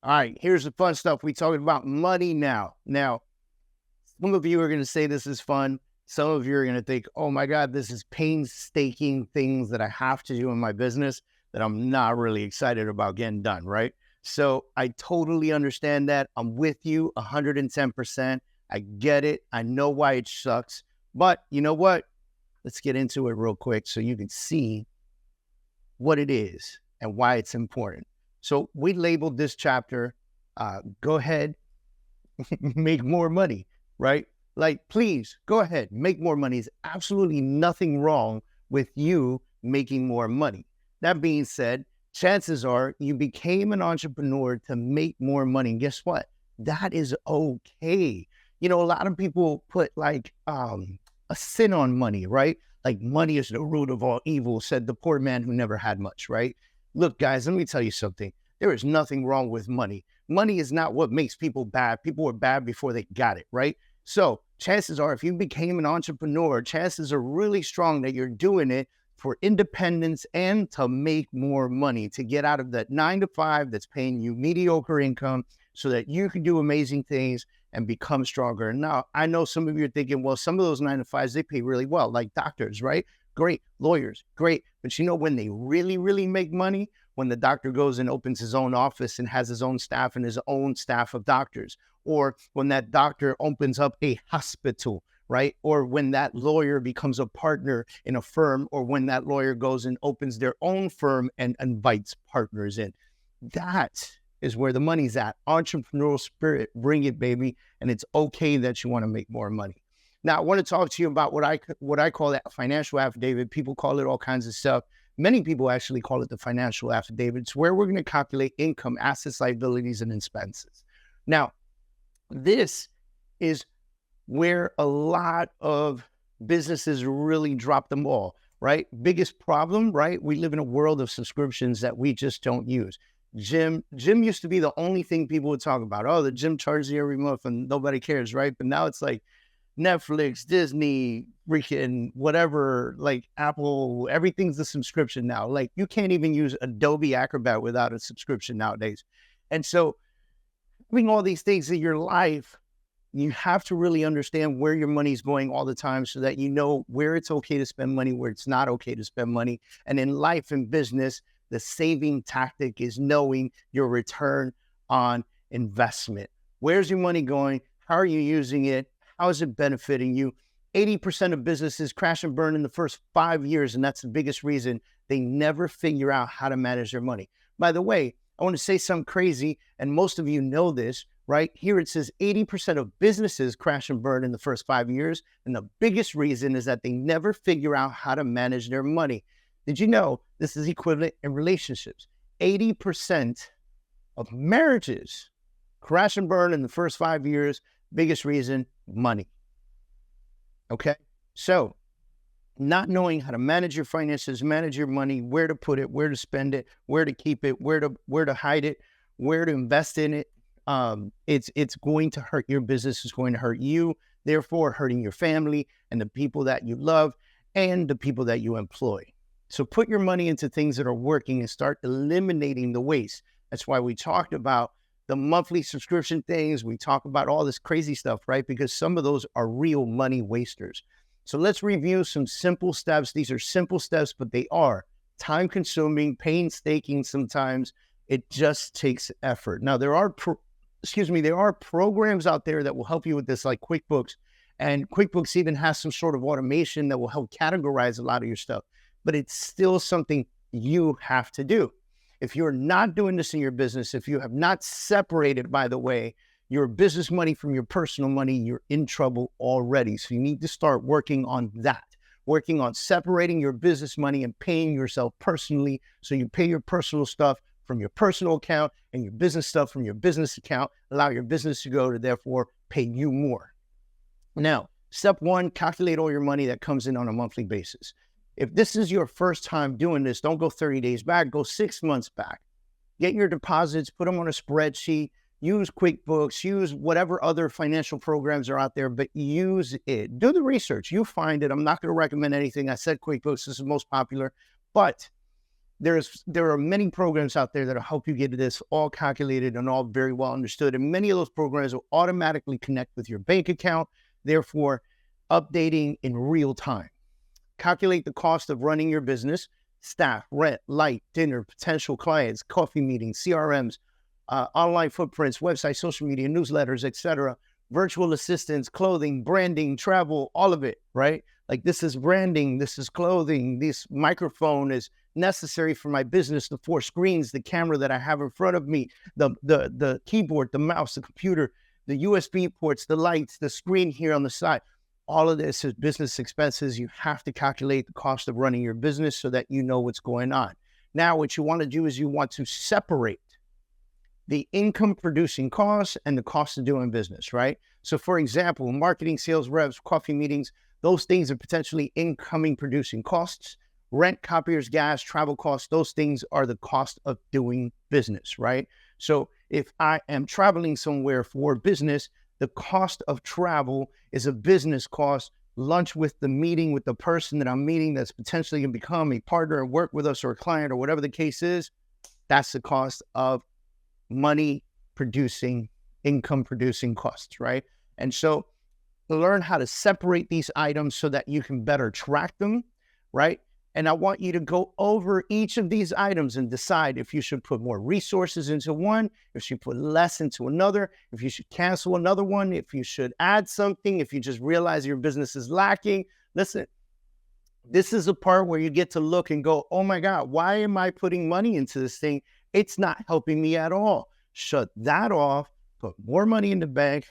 All right, here's the fun stuff. We talking about money now. Now, some of you are going to say this is fun. Some of you are going to think, oh my God, this is painstaking things that I have to do in my business that I'm not really excited about getting done, right? So I totally understand that. I'm with you 110%. I get it. I know why it sucks. But you know what? Let's get into it real quick so you can see what it is and why it's important. So we labeled this chapter, go ahead, make more money, right? Like, please, go ahead, make more money. There's absolutely nothing wrong with you making more money. That being said, chances are you became an entrepreneur to make more money. And guess what? That is okay. You know, a lot of people put like a sin on money, right? Like money is the root of all evil, said the poor man who never had much, right? Look, guys, let me tell you something. There is nothing wrong with money. Money is not what makes people bad. People were bad before they got it, right? So chances are if you became an entrepreneur, chances are really strong that you're doing it for independence and to make more money, to get out of that 9-to-5 that's paying you mediocre income so that you can do amazing things and become stronger. Now, I know some of you are thinking, well, some of those 9-to-5s, they pay really well, like doctors, right? Great. Lawyers, great. But you know when they really, really make money? When the doctor goes and opens his own office and has his own staff and his own staff of doctors, or when that doctor opens up a hospital, right? Or when that lawyer becomes a partner in a firm, or when that lawyer goes and opens their own firm and invites partners in. That is where the money's at. Entrepreneurial spirit, bring it, baby. And it's okay that you want to make more money. Now, I want to talk to you about what I call that financial affidavit. People call it all kinds of stuff. Many people actually call it the financial affidavit. It's where we're going to calculate income, assets, liabilities, and expenses. Now, this is where a lot of businesses really drop the ball, right? Biggest problem, right? We live in a world of subscriptions that we just don't use. Gym used to be the only thing people would talk about. Oh, the gym charges you every month and nobody cares, right? But now it's like Netflix, Disney, freaking whatever, like Apple, everything's a subscription now. Like you can't even use Adobe Acrobat without a subscription nowadays. And so having all these things in your life, you have to really understand where your money's going all the time so that you know where it's okay to spend money, where it's not okay to spend money. And in life and business, the saving tactic is knowing your return on investment. Where's your money going? How are you using it? How is it benefiting you? 80% of businesses crash and burn in the first 5 years, and that's the biggest reason. They never figure out how to manage their money. By the way, I want to say something crazy, and most of you know this, right? Here it says 80% of businesses crash and burn in the first 5 years, and the biggest reason is that they never figure out how to manage their money. Did you know this is equivalent in relationships? 80% of marriages crash and burn in the first 5 years. Biggest reason, money. Okay? So, not knowing how to manage your finances, manage your money, where to put it, where to spend it, where to keep it, where to hide it, where to invest in it, it's going to hurt your business. It's going to hurt you, therefore hurting your family and the people that you love and the people that you employ. So put your money into things that are working and start eliminating the waste. That's why we talked about the monthly subscription things. We talk about all this crazy stuff, right? Because some of those are real money wasters. So let's review some simple steps. These are simple steps, but they are time consuming, painstaking sometimes. It just takes effort. Now, there are programs out there that will help you with this, like QuickBooks. And QuickBooks even has some sort of automation that will help categorize a lot of your stuff. But it's still something you have to do. If you're not doing this in your business, if you have not separated, by the way, your business money from your personal money, you're in trouble already. So you need to start working on that, working on separating your business money and paying yourself personally. So you pay your personal stuff from your personal account and your business stuff from your business account, allow your business to go to therefore pay you more. Now, step one, calculate all your money that comes in on a monthly basis. If this is your first time doing this, don't go 30 days back, go 6 months back. Get your deposits, put them on a spreadsheet, use QuickBooks, use whatever other financial programs are out there, but use it. Do the research. You find it. I'm not going to recommend anything. I said QuickBooks is the most popular, but there are many programs out there that'll help you get this all calculated and all very well understood. And many of those programs will automatically connect with your bank account, therefore updating in real time. Calculate the cost of running your business, staff, rent, light, dinner, potential clients, coffee meetings, CRMs, online footprints, websites, social media, newsletters, etc., virtual assistants, clothing, branding, travel, all of it, right? Like, this is branding, this is clothing, this microphone is necessary for my business, the 4 screens, the camera that I have in front of me, the keyboard, the mouse, the computer, the USB ports, the lights, the screen here on the side. All of this is business expenses. You have to calculate the cost of running your business so that you know what's going on. Now, what you want to do is you want to separate the income producing costs and the cost of doing business, right? So for example, marketing, sales reps, coffee meetings, those things are potentially incoming producing costs. Rent, copiers, gas, travel costs, those things are the cost of doing business, right? So if I am traveling somewhere for business, the cost of travel is a business cost. Lunch with the meeting with the person that I'm meeting that's potentially going to become a partner and work with us or a client or whatever the case is, that's the cost of money producing, income producing costs, right? And so learn how to separate these items so that you can better track them, right? And I want you to go over each of these items and decide if you should put more resources into one, if you should put less into another, if you should cancel another one, if you should add something, if you just realize your business is lacking. Listen, this is a part where you get to look and go, oh my God, why am I putting money into this thing? It's not helping me at all. Shut that off, put more money in the bank.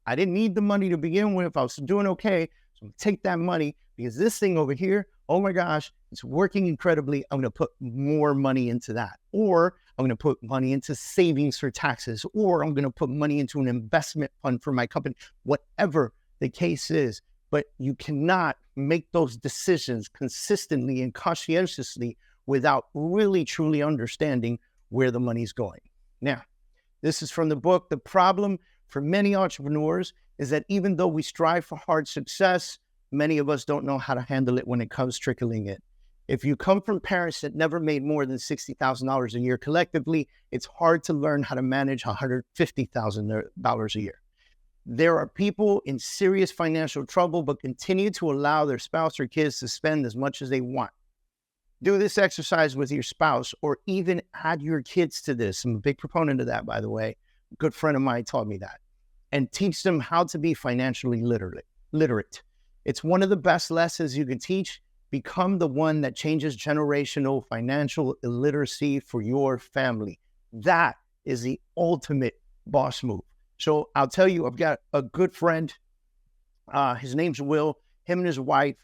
I didn't need the money to begin with. I was doing okay. So I'm gonna take that money because this thing over here, oh my gosh, it's working incredibly. I'm going to put more money into that. Or I'm going to put money into savings for taxes. Or I'm going to put money into an investment fund for my company, whatever the case is. But you cannot make those decisions consistently and conscientiously without really, truly understanding where the money's going. Now, this is from the book. The problem for many entrepreneurs is that even though we strive for hard success, many of us don't know how to handle it when it comes trickling in. If you come from parents that never made more than $60,000 a year collectively, it's hard to learn how to manage $150,000 a year. There are people in serious financial trouble, but continue to allow their spouse or kids to spend as much as they want. Do this exercise with your spouse, or even add your kids to this. I'm a big proponent of that, by the way. A good friend of mine taught me that. And teach them how to be financially literate. It's one of the best lessons you can teach. Become the one that changes generational financial illiteracy for your family. That is the ultimate boss move. So I'll tell you, I've got a good friend. His name's Will. Him and his wife,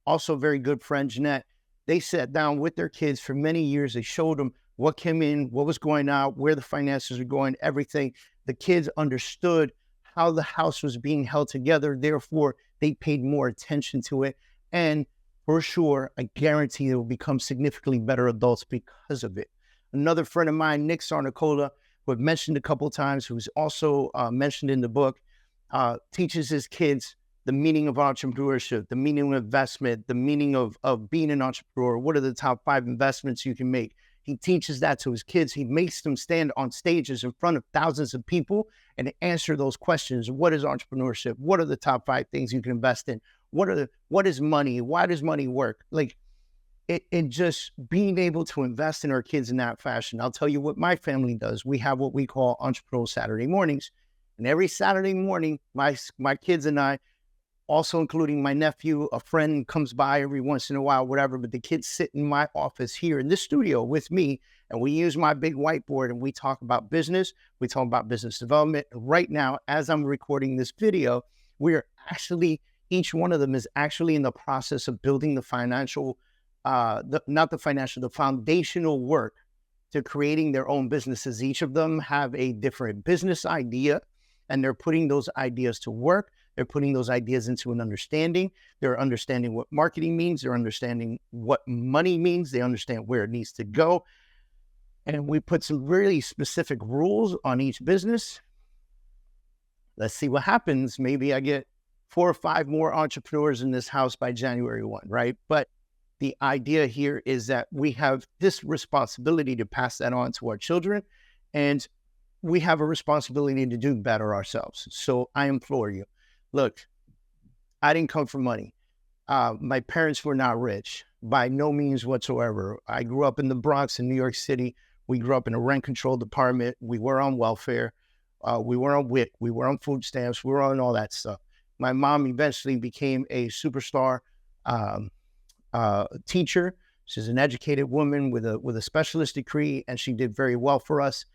also very good friend, Jeanette. They sat down with their kids for many years. They showed them what came in, what was going out, where the finances are going, everything. The kids understood how the house was being held together. Therefore, they paid more attention to it. And for sure, I guarantee they will become significantly better adults because of it. Another friend of mine, Nick Sarnicola, who I've mentioned a couple of times, who's also mentioned in the book, teaches his kids the meaning of entrepreneurship, the meaning of investment, the meaning of being an entrepreneur. What are the top 5 investments you can make? He teaches that to his kids. He makes them stand on stages in front of thousands of people and answer those questions. What is entrepreneurship? What are the top 5 things you can invest in? What is money? Why does money work? Like, it just being able to invest in our kids in that fashion. I'll tell you what my family does. We have what we call Entrepreneurial Saturday mornings. And every Saturday morning, my kids and I, also including my nephew, a friend comes by every once in a while, whatever, but the kids sit in my office here in this studio with me, and we use my big whiteboard and we talk about business. We talk about business development. Right now, as I'm recording this video, we're actually, each one of them is actually in the process of building the financial, the foundational work to creating their own businesses. Each of them have a different business idea, and they're putting those ideas to work. They're putting those ideas into an understanding. They're understanding what marketing means. They're understanding what money means. They understand where it needs to go. And we put some really specific rules on each business. Let's see what happens. Maybe I get 4 or 5 more entrepreneurs in this house by January 1, right? But the idea here is that we have this responsibility to pass that on to our children, and we have a responsibility to do better ourselves. So I implore you, look, I didn't come from money. My parents were not rich by no means whatsoever. I grew up in the Bronx in New York City. We grew up in a rent-controlled apartment. We were on welfare. We were on WIC. We were on food stamps. We were on all that stuff. My mom eventually became a superstar teacher. She's an educated woman with a specialist degree, and she did very well for us.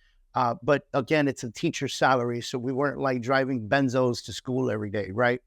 But again, it's a teacher's salary, so we weren't like driving Benzos to school every day, right?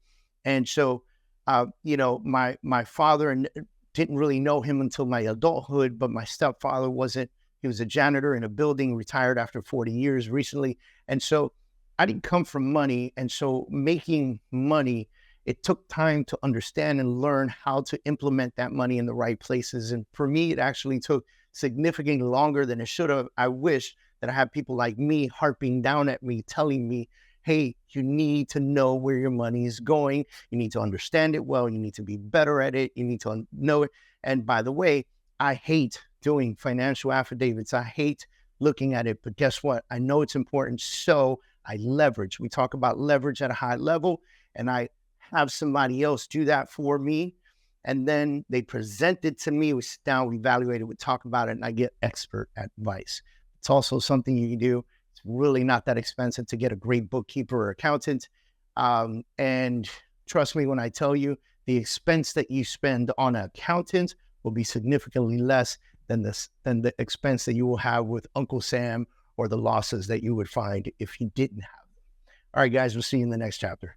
And so, my father didn't really know him until my adulthood, but my stepfather wasn't. He was a janitor in a building, retired after 40 years recently. And so I didn't come from money. And so making money, it took time to understand and learn how to implement that money in the right places. And for me, it actually took significantly longer than it should have. I wish that I had people like me harping down at me, telling me, hey, you need to know where your money is going. You need to understand it well. You need to be better at it. You need to know it. And by the way, I hate doing financial affidavits. I hate looking at it, but guess what? I know it's important. So I leverage. We talk about leverage at a high level, and I have somebody else do that for me. And then they present it to me. We sit down, we evaluate it, we talk about it, and I get expert advice. It's also something you can do. It's really not that expensive to get a great bookkeeper or accountant. And trust me when I tell you, the expense that you spend on an accountant will be significantly less than the expense that you will have with Uncle Sam or the losses that you would find if you didn't have them. All right, guys, we'll see you in the next chapter.